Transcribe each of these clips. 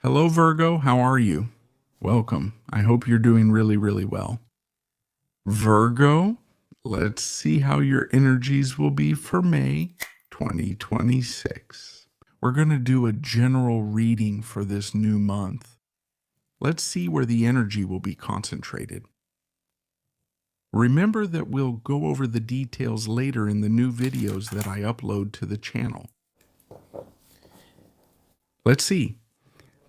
Hello, Virgo. How are you? Welcome. I hope you're doing really, really well. Virgo, let's see how your energies will be for May 2026. We're going to do a general reading for this new month. Let's see where the energy will be concentrated. Remember that we'll go over the details later in the new videos that I upload to the channel. Let's see.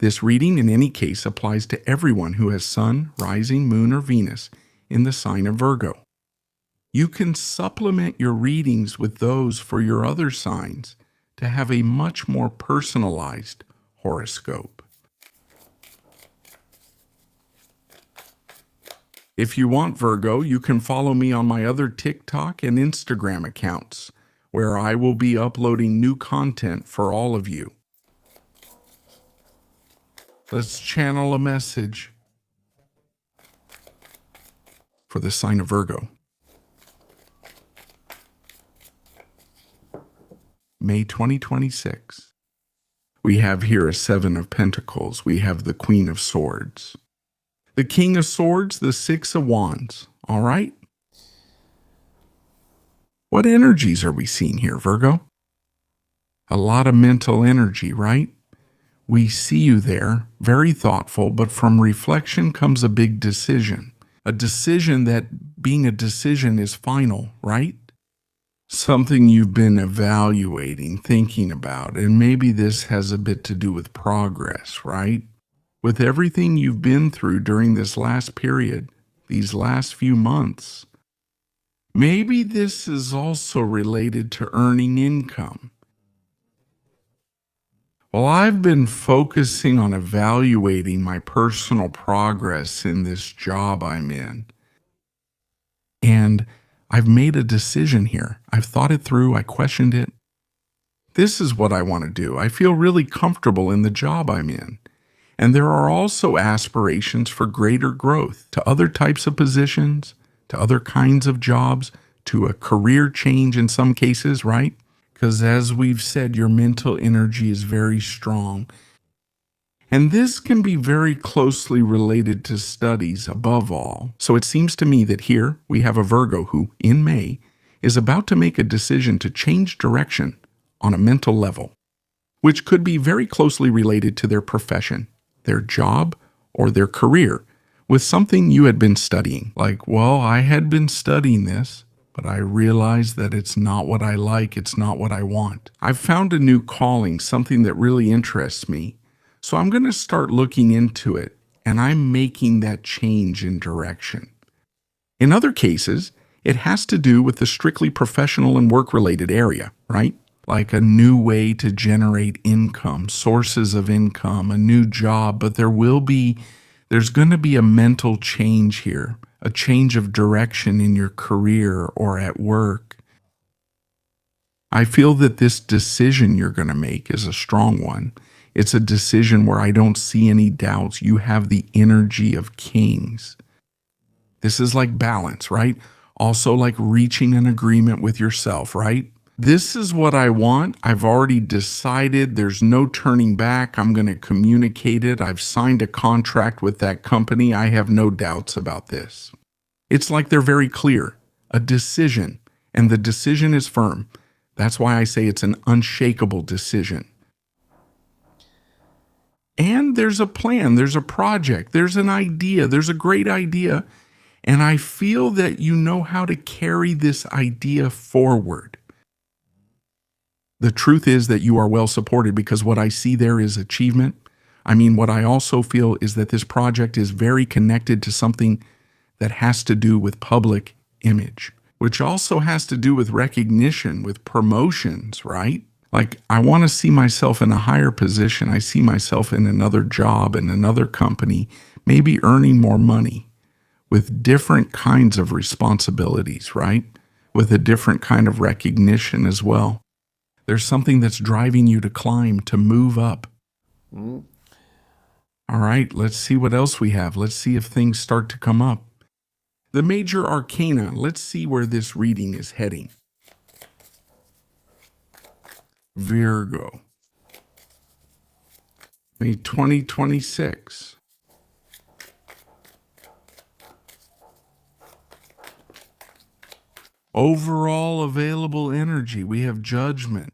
This reading, in any case, applies to everyone who has Sun, Rising, Moon, or Venus in the sign of Virgo. You can supplement your readings with those for your other signs to have a much more personalized horoscope. If you want, Virgo, you can follow me on my other TikTok and Instagram accounts, where I will be uploading new content for all of you. Let's channel a message for the sign of Virgo. May 2026. We have here a Seven of Pentacles. We have the Queen of Swords, the King of Swords, the Six of Wands. All right? What energies are we seeing here, Virgo? A lot of mental energy, right? We see you there, very thoughtful, but from reflection comes a big decision. A decision that, being a decision, is final, right? Something you've been evaluating, thinking about, and maybe this has a bit to do with progress, right? With everything you've been through during this last period, these last few months, maybe this is also related to earning income. Well, I've been focusing on evaluating my personal progress in this job I'm in. And I've made a decision here. I've thought it through. I questioned it. This is what I want to do. I feel really comfortable in the job I'm in. And there are also aspirations for greater growth to other types of positions, to other kinds of jobs, to a career change in some cases, right? Because as we've said, your mental energy is very strong. And this can be very closely related to studies above all. So it seems to me that here we have a Virgo who, in May, is about to make a decision to change direction on a mental level, which could be very closely related to their profession, their job, or their career, with something you had been studying. Like, well, I had been studying this, but I realized that it's not what I like, it's not what I want. I've found a new calling, something that really interests me. So I'm going to start looking into it, and I'm making that change in direction. In other cases, it has to do with the strictly professional and work-related area, right? Like a new way to generate income, sources of income, a new job, but there's going to be a mental change here, a change of direction in your career or at work. I feel that this decision you're going to make is a strong one. It's a decision where I don't see any doubts. You have the energy of kings. This is like balance, right? Also like reaching an agreement with yourself, right? This is what I want. I've already decided. There's no turning back. I'm going to communicate it. I've signed a contract with that company. I have no doubts about this. It's like they're very clear. A decision, and the decision is firm. That's why I say it's an unshakable decision. And there's a plan, there's a project, there's an idea, there's a great idea, and I feel that you know how to carry this idea forward. The truth is that you are well supported because what I see there is achievement. I mean, what I also feel is that this project is very connected to something that has to do with public image, which also has to do with recognition, with promotions, right? Like, I want to see myself in a higher position. I see myself in another job, in another company, maybe earning more money with different kinds of responsibilities, right? With a different kind of recognition as well. There's something that's driving you to climb, to move up. All right, let's see what else we have. Let's see if things start to come up. The major arcana, let's see where this reading is heading. Virgo. May 2026. Overall available energy, we have Judgment,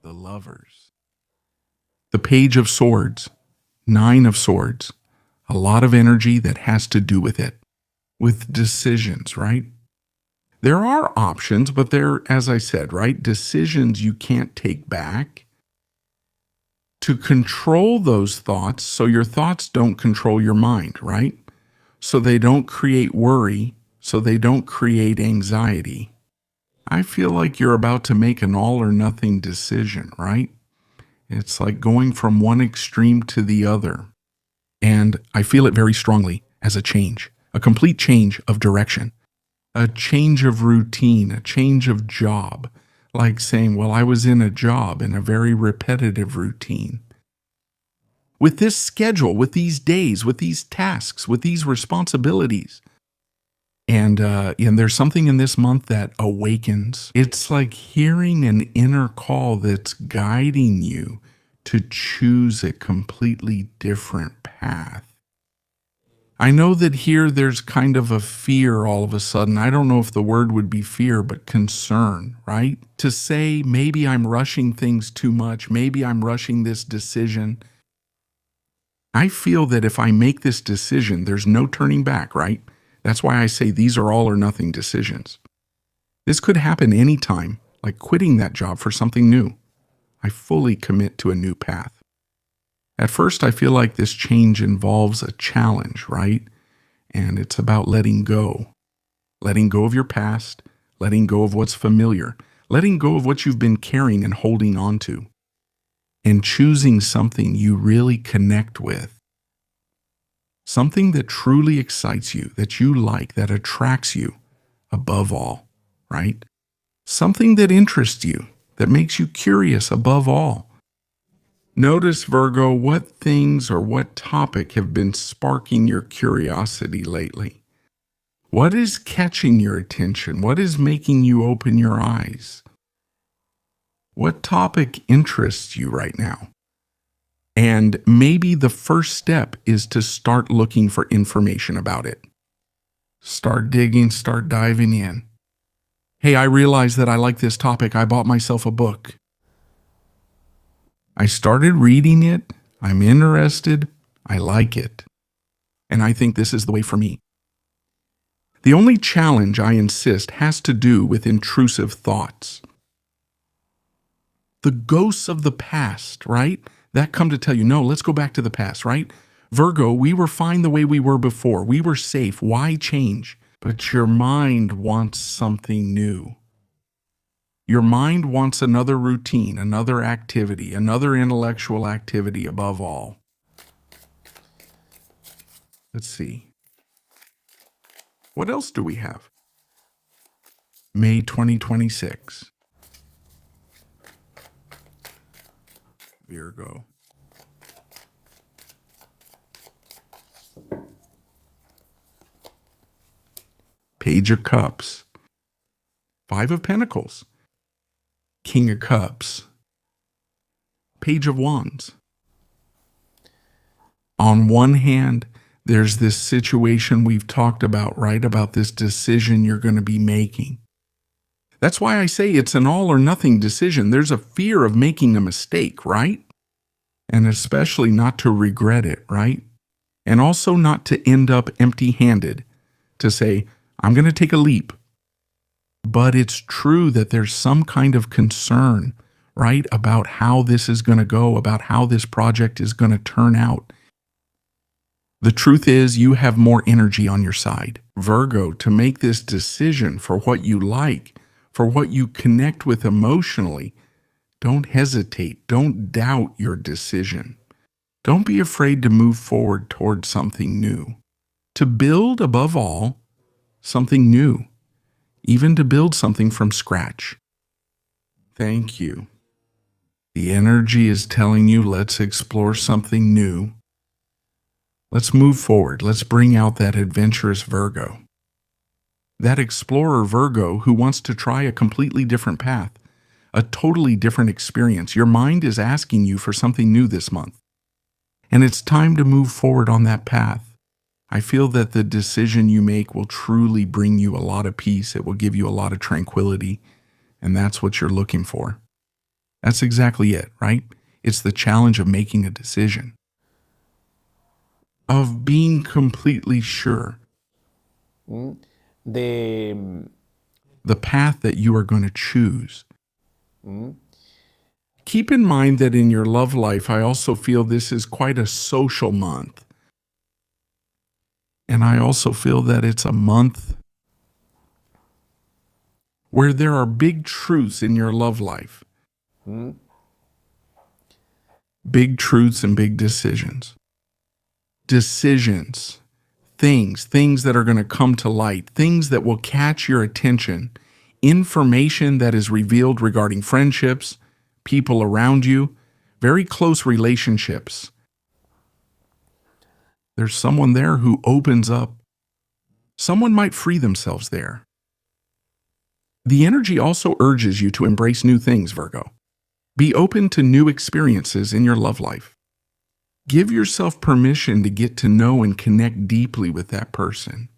the Lovers, the Page of Swords, Nine of Swords, a lot of energy that has to do with it, with decisions, right? There are options, but they're, as I said, right? Decisions you can't take back. To control those thoughts so your thoughts don't control your mind, right? So they don't create worry, so they don't create anxiety. I feel like you're about to make an all or nothing decision, right? It's like going from one extreme to the other. And I feel it very strongly as a change, a complete change of direction, a change of routine, a change of job. Like saying, well, I was in a job in a very repetitive routine. With this schedule, with these days, with these tasks, with these responsibilities. And there's something in this month that awakens. It's like hearing an inner call that's guiding you to choose a completely different path. I know that here there's kind of a fear all of a sudden. I don't know if the word would be fear, but concern, right? To say, maybe I'm rushing things too much. Maybe I'm rushing this decision. I feel that if I make this decision, there's no turning back, right? That's why I say these are all or nothing decisions. This could happen anytime, like quitting that job for something new. I fully commit to a new path. At first, I feel like this change involves a challenge, right? And it's about letting go. Letting go of your past, letting go of what's familiar, letting go of what you've been carrying and holding on to, and choosing something you really connect with. Something that truly excites you, that you like, that attracts you above all, right? Something that interests you, that makes you curious above all. Notice, Virgo, what things or what topic have been sparking your curiosity lately? What is catching your attention? What is making you open your eyes? What topic interests you right now? And maybe the first step is to start looking for information about it. Start digging, start diving in. Hey, I realized that I like this topic. I bought myself a book. I started reading it. I'm interested. I like it. And I think this is the way for me. The only challenge, I insist, has to do with intrusive thoughts. The ghosts of the past, right? That come to tell you, no, let's go back to the past, right? Virgo, we were fine the way we were before. We were safe. Why change? But your mind wants something new. Your mind wants another routine, another activity, another intellectual activity above all. Let's see. What else do we have? May 2026. Virgo. Page of Cups. Five of Pentacles. King of Cups. Page of Wands. On one hand, there's this situation we've talked about, right? About this decision you're going to be making. That's why I say it's an all or nothing decision. There's a fear of making a mistake, right? And especially not to regret it, right? And also not to end up empty-handed, to say, I'm going to take a leap. But it's true that there's some kind of concern, right, about how this is going to go, about how this project is going to turn out. The truth is, you have more energy on your side, Virgo, to make this decision for what you like, for what you connect with emotionally. Don't hesitate. Don't doubt your decision. Don't be afraid to move forward towards something new. To build, above all, something new. Even to build something from scratch. Thank you. The energy is telling you, let's explore something new. Let's move forward. Let's bring out that adventurous Virgo. That explorer Virgo who wants to try a completely different path. a totally different experience. Your mind is asking you for something new this month, and it's time to move forward on that path. I feel that the decision you make will truly bring you a lot of peace. It will give you a lot of tranquility, and that's what you're looking for. That's exactly it, right? It's the challenge of making a decision, of being completely sure De, the path that you are going to choose. mm, Keep in mind that in your love life, I also feel this is quite a social month. And I also feel that it's a month where there are big truths in your love life. mm, Big truths and big decisions. Decisions, things that are going to come to light, things that will catch your attention, information that is revealed regarding friendships, people around you, very close relationships. There's someone there who opens up. Someone might free themselves there. The energy also urges you to embrace new things, Virgo. Be open to new experiences in your love life. Give yourself permission to get to know and connect deeply with that person.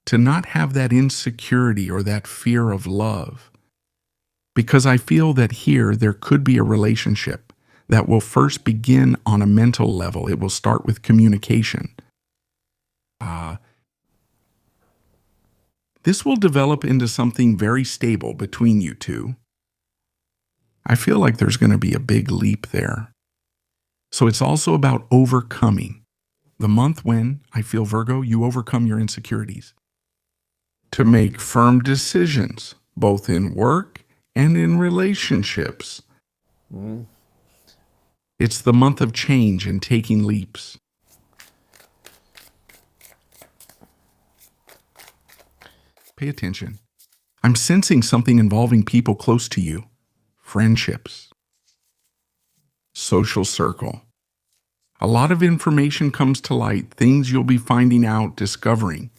To not have that insecurity or that fear of love. Because I feel that here there could be a relationship that will first begin on a mental level. It will start with communication. This will develop into something very stable between you two. I feel like there's going to be a big leap there. So it's also about overcoming. The month when, I feel, Virgo, you overcome your insecurities. To make firm decisions, both in work and in relationships. It's the month of change and taking leaps. Pay attention. I'm sensing something involving people close to you. Friendships. Social circle. A lot of information comes to light, things you'll be finding out, discovering.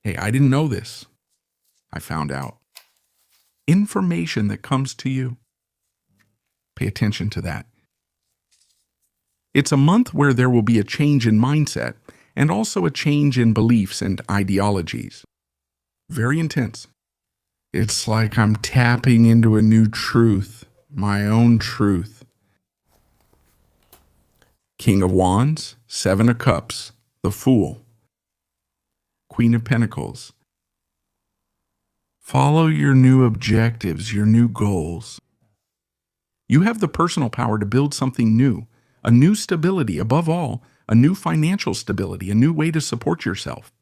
Hey, I didn't know this. I found out. Information that comes to you. Pay attention to that. It's a month where there will be a change in mindset and also a change in beliefs and ideologies. Very intense. It's like I'm tapping into a new truth, my own truth. King of Wands, Seven of Cups, the Fool, Queen of Pentacles. Follow your new objectives, your new goals. You have the personal power to build something new, a new stability, above all, a new financial stability, a new way to support yourself.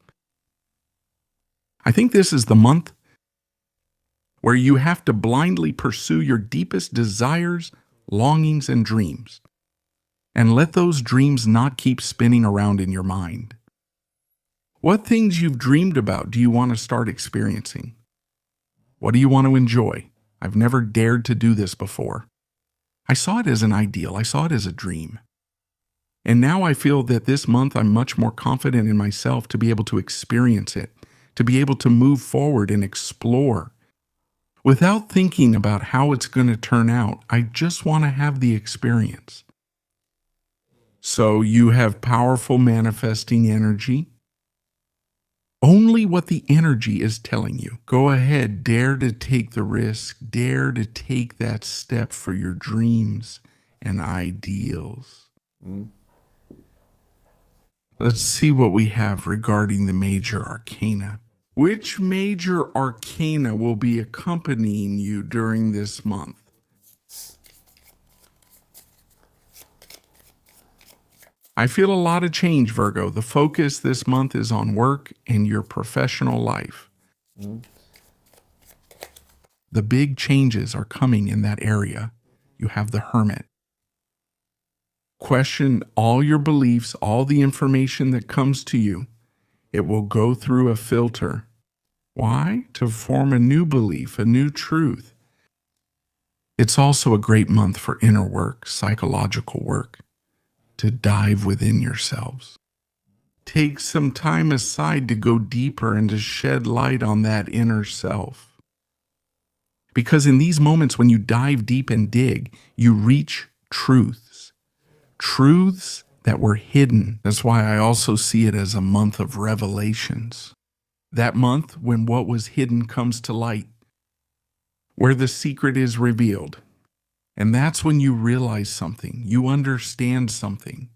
I think this is the month where you have to blindly pursue your deepest desires, longings, and dreams, and let those dreams not keep spinning around in your mind. What things you've dreamed about do you want to start experiencing? What do you want to enjoy? I've never dared to do this before. I saw it as an ideal. I saw it as a dream. And now I feel that this month I'm much more confident in myself to be able to experience it, to be able to move forward and explore. Without thinking about how it's going to turn out, I just want to have the experience. So you have powerful manifesting energy. Only what the energy is telling you. Go ahead, dare to take the risk, dare to take that step for your dreams and ideals. Let's see what we have regarding the major arcana. Which major arcana will be accompanying you during this month? I feel a lot of change, Virgo. The focus this month is on work and your professional life. The big changes are coming in that area. You have the Hermit. Question all your beliefs, all the information that comes to you. It will go through a filter. Why? To form a new belief, a new truth. It's also a great month for inner work, psychological work, to dive within yourselves. Take some time aside to go deeper and to shed light on that inner self. Because in these moments when you dive deep and dig, you reach truths. Truths that were hidden. That's why I also see it as a month of revelations. That month when what was hidden comes to light, where the secret is revealed. And that's when you realize something, you understand something,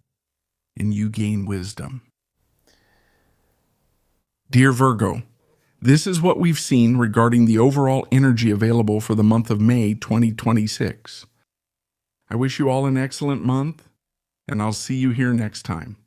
and you gain wisdom. Dear Virgo, this is what we've seen regarding the overall energy available for the month of May 2026. I wish you all an excellent month, and I'll see you here next time.